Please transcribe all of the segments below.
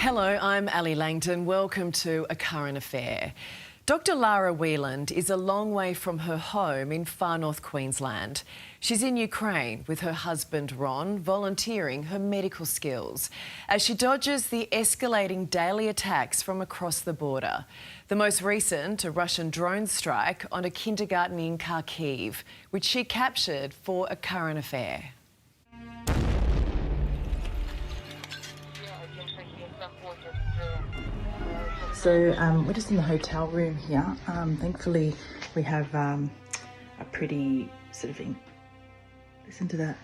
Hello, I'm Ali Langdon. Welcome to A Current Affair. Dr. Lara Wieland is a long way from her home in Far North Queensland. She's in Ukraine with her husband Ron, volunteering her medical skills as she dodges the escalating daily attacks from across the border. The most recent, a Russian drone strike on a kindergarten in Kharkiv, which she captured for A Current Affair. So we're just in the hotel room here. Thankfully, we have a pretty sort of... Listen to that.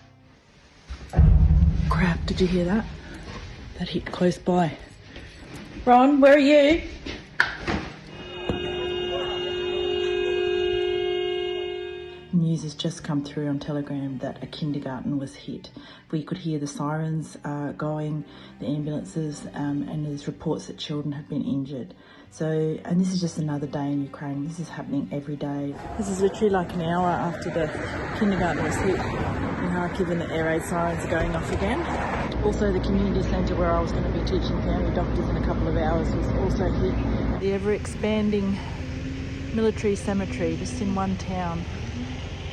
Crap, did you hear that? That hit close by. Ron, where are you? News has just come through on Telegram that a kindergarten was hit. We could hear the sirens going, the ambulances, and there's reports that children have been injured. And this is just another day in Ukraine. This is happening every day. This is literally like an hour after the kindergarten was hit in Kharkiv and the air raid sirens are going off again. Also, the community centre where I was going to be teaching family doctors in a couple of hours was also hit. The ever-expanding military cemetery just in one town.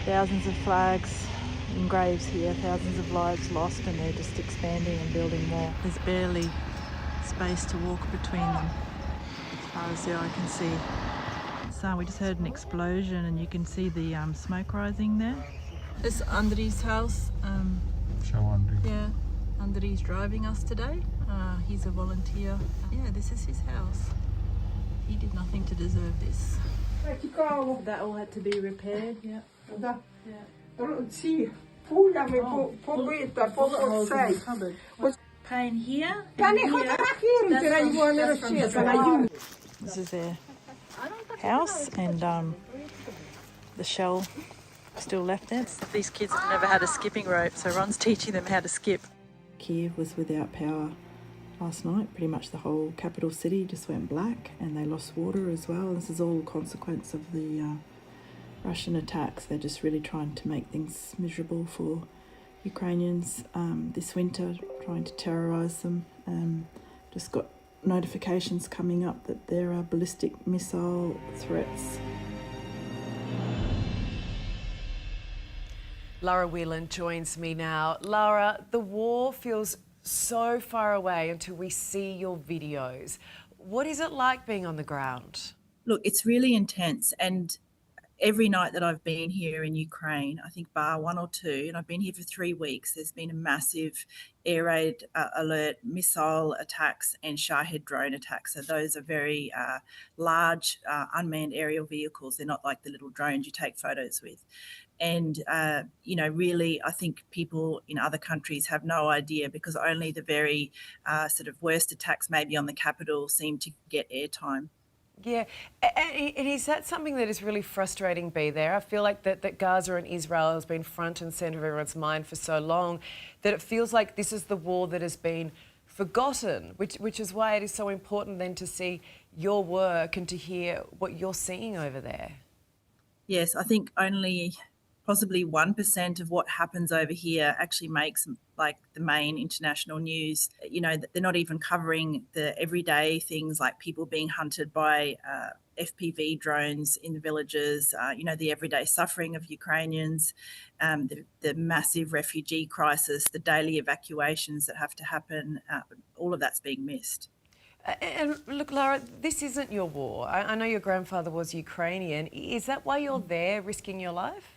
Thousands of flags and graves here, thousands of lives lost, and they're just expanding and building more. There's barely space to walk between them as far as the eye can see. So we just heard an explosion and you can see the smoke rising there. This is Andri's house. Show Andri. Yeah, Andri's driving us today. He's a volunteer. Yeah, this is his house. He did nothing to deserve this. That all had to be repaired, yeah. Да. Ці пулями побита, полоцей. Pain here. Та не фотографіруйте, на нього не розчитана. This is their house, and the shell still left there. These kids have never had a skipping rope, so Ron's teaching them how to skip. Kiev was without power last night. Pretty much the whole capital city just went black, and they lost water as well. This is all a consequence of the Russian attacks. They're just really trying to make things miserable for Ukrainians this winter, trying to terrorise them. Just got notifications coming up that there are ballistic missile threats. Lara Wieland joins me now. Lara, the war feels so far away until we see your videos. What is it like being on the ground? Look, it's really intense, and every night that I've been here in Ukraine, I think bar one or two, and I've been here for 3 weeks, there's been a massive air raid alert, missile attacks and Shahed drone attacks. So those are very large unmanned aerial vehicles. They're not like the little drones you take photos with. And, really, I think people in other countries have no idea, because only the very sort of worst attacks maybe on the capital seem to get airtime. Yeah, and is that something that is really frustrating, be there? I feel like that Gaza and Israel has been front and centre of everyone's mind for so long that it feels like this is the war that has been forgotten, which is why it is so important then to see your work and to hear what you're seeing over there. Yes, I think only possibly 1% of what happens over here actually makes like the main international news. They're not even covering the everyday things like people being hunted by FPV drones in the villages, the everyday suffering of Ukrainians, the massive refugee crisis, the daily evacuations that have to happen, all of that's being missed. And look, Lara, this isn't your war. I know your grandfather was Ukrainian. Is that why you're there, risking your life?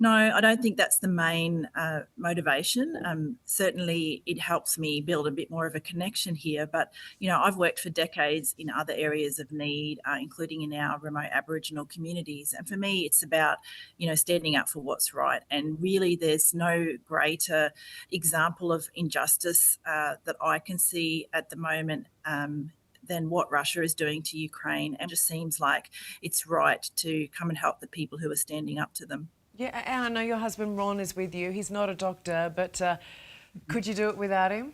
No, I don't think that's the main motivation. Certainly it helps me build a bit more of a connection here. But, I've worked for decades in other areas of need, including in our remote Aboriginal communities. And for me, it's about, standing up for what's right. And really, there's no greater example of injustice that I can see at the moment than what Russia is doing to Ukraine. And it just seems like it's right to come and help the people who are standing up to them. Yeah, and I know your husband Ron is with you. He's not a doctor, but could you do it without him?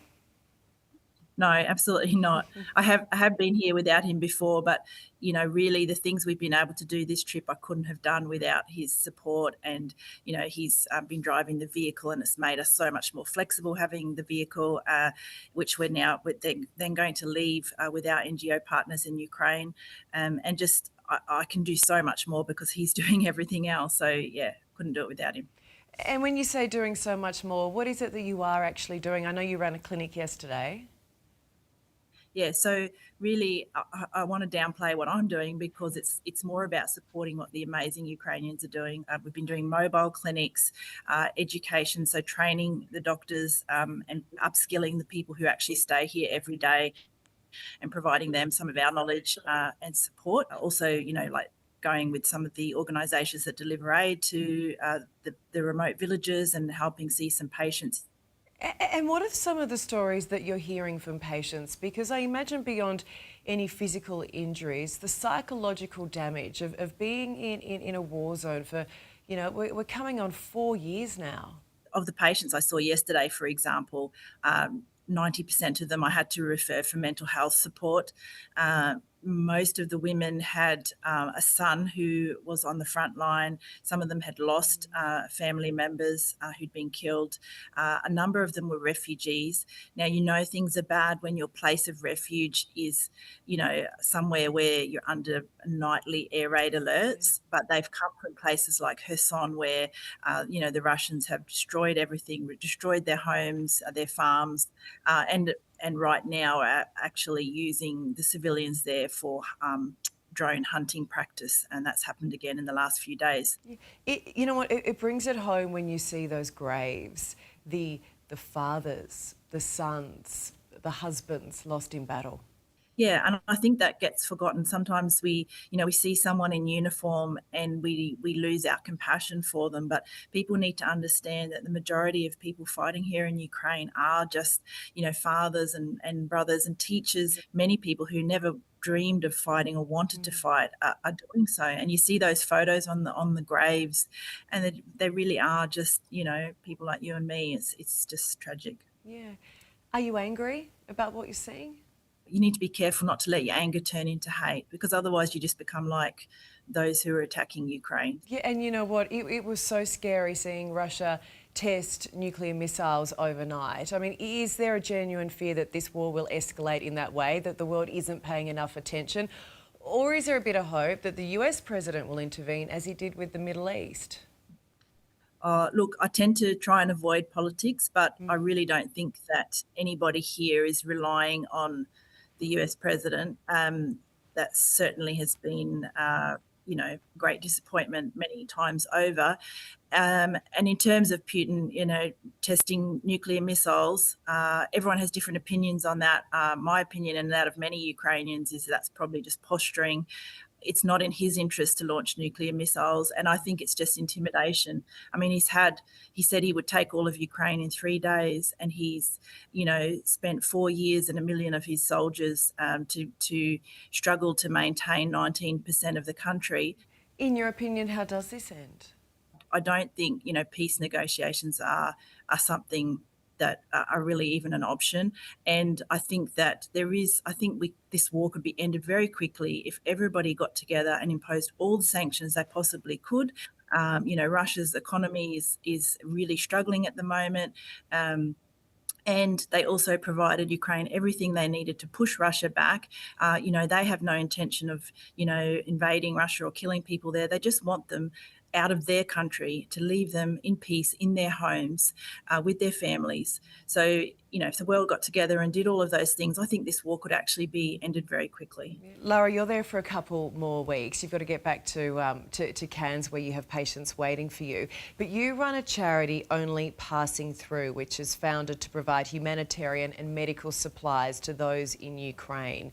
No, absolutely not. I have been here without him before, but really the things we've been able to do this trip, I couldn't have done without his support. And he's been driving the vehicle, and it's made us so much more flexible having the vehicle, which we're now then going to leave with our NGO partners in Ukraine, and just I can do so much more because he's doing everything else. So yeah, couldn't do it without him. And when you say doing so much more, what is it that you are actually doing? I know you ran a clinic yesterday. Yeah, so really, I want to downplay what I'm doing because it's more about supporting what the amazing Ukrainians are doing. We've been doing mobile clinics, education, so training the doctors and upskilling the people who actually stay here every day and providing them some of our knowledge and support. Also, like going with some of the organisations that deliver aid to the remote villages and helping see some patients. And what are some of the stories that you're hearing from patients? Because I imagine beyond any physical injuries, the psychological damage of being in a war zone for, we're coming on 4 years now. Of the patients I saw yesterday, for example, 90% of them I had to refer for mental health support. Most of the women had a son who was on the front line. Some of them had lost family members who'd been killed. A number of them were refugees. Now, things are bad when your place of refuge is, somewhere where you're under nightly air raid alerts, but they've come from places like Kherson where, the Russians have destroyed everything, destroyed their homes, their farms, and right now are actually using the civilians there for drone hunting practice, and that's happened again in the last few days. You know what? It brings it home when you see those graves, the fathers, the sons, the husbands lost in battle. Yeah, and I think that gets forgotten. Sometimes we see someone in uniform and we lose our compassion for them. But people need to understand that the majority of people fighting here in Ukraine are just, fathers and brothers and teachers. Many people who never dreamed of fighting or wanted to fight are doing so. And you see those photos on the graves, and they really are just, people like you and me. It's just tragic. Yeah. Are you angry about what you're seeing? You need to be careful not to let your anger turn into hate, because otherwise you just become like those who are attacking Ukraine. Yeah, and you know what? It was so scary seeing Russia test nuclear missiles overnight. I mean, is there a genuine fear that this war will escalate in that way, that the world isn't paying enough attention? Or is there a bit of hope that the US president will intervene as he did with the Middle East? Look, I tend to try and avoid politics, but I really don't think that anybody here is relying on the US president. That certainly has been, great disappointment many times over. And in terms of Putin, testing nuclear missiles, everyone has different opinions on that. My opinion and that of many Ukrainians is that's probably just posturing. It's not in his interest to launch nuclear missiles, and I think it's just intimidation. I mean, he said he would take all of Ukraine in 3 days, and he's, spent 4 years and 1 million of his soldiers to struggle to maintain 19% of the country. In your opinion, how does this end? I don't think, peace negotiations are something that are really even an option. And I think that this war could be ended very quickly if everybody got together and imposed all the sanctions they possibly could. Russia's economy is really struggling at the moment. And they also provided Ukraine everything they needed to push Russia back. They have no intention of, invading Russia or killing people there. They just want them out of their country, to leave them in peace in their homes with their families. So, if the world got together and did all of those things, I think this war could actually be ended very quickly. Lara, you're there for a couple more weeks. You've got to get back to Cairns, where you have patients waiting for you. But you run a charity, Only Passing Through, which is founded to provide humanitarian and medical supplies to those in Ukraine.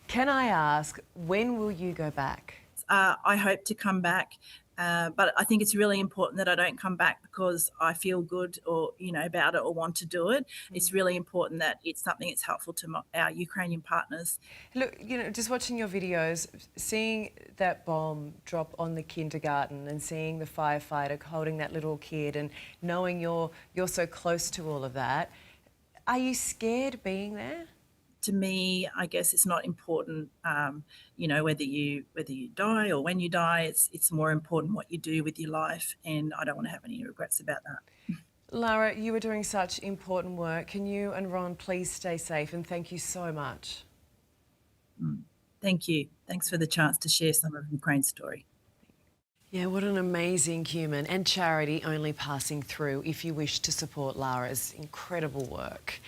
Can I ask, when will you go back? I hope to come back. But I think it's really important that I don't come back because I feel good or, about it or want to do it. It's really important that it's something that's helpful to our Ukrainian partners. Look, just watching your videos, seeing that bomb drop on the kindergarten and seeing the firefighter holding that little kid and knowing you're so close to all of that, are you scared being there? to me, I guess it's not important, you know, whether you die or when you die. It's more important what you do with your life, and I don't want to have any regrets about that. Lara, you are doing such important work. Can you and Ron please stay safe, and thank you so much. Thank you. Thanks for the chance to share some of Ukraine's story. Yeah, what an amazing human, and charity only passing through if you wish to support Lara's incredible work.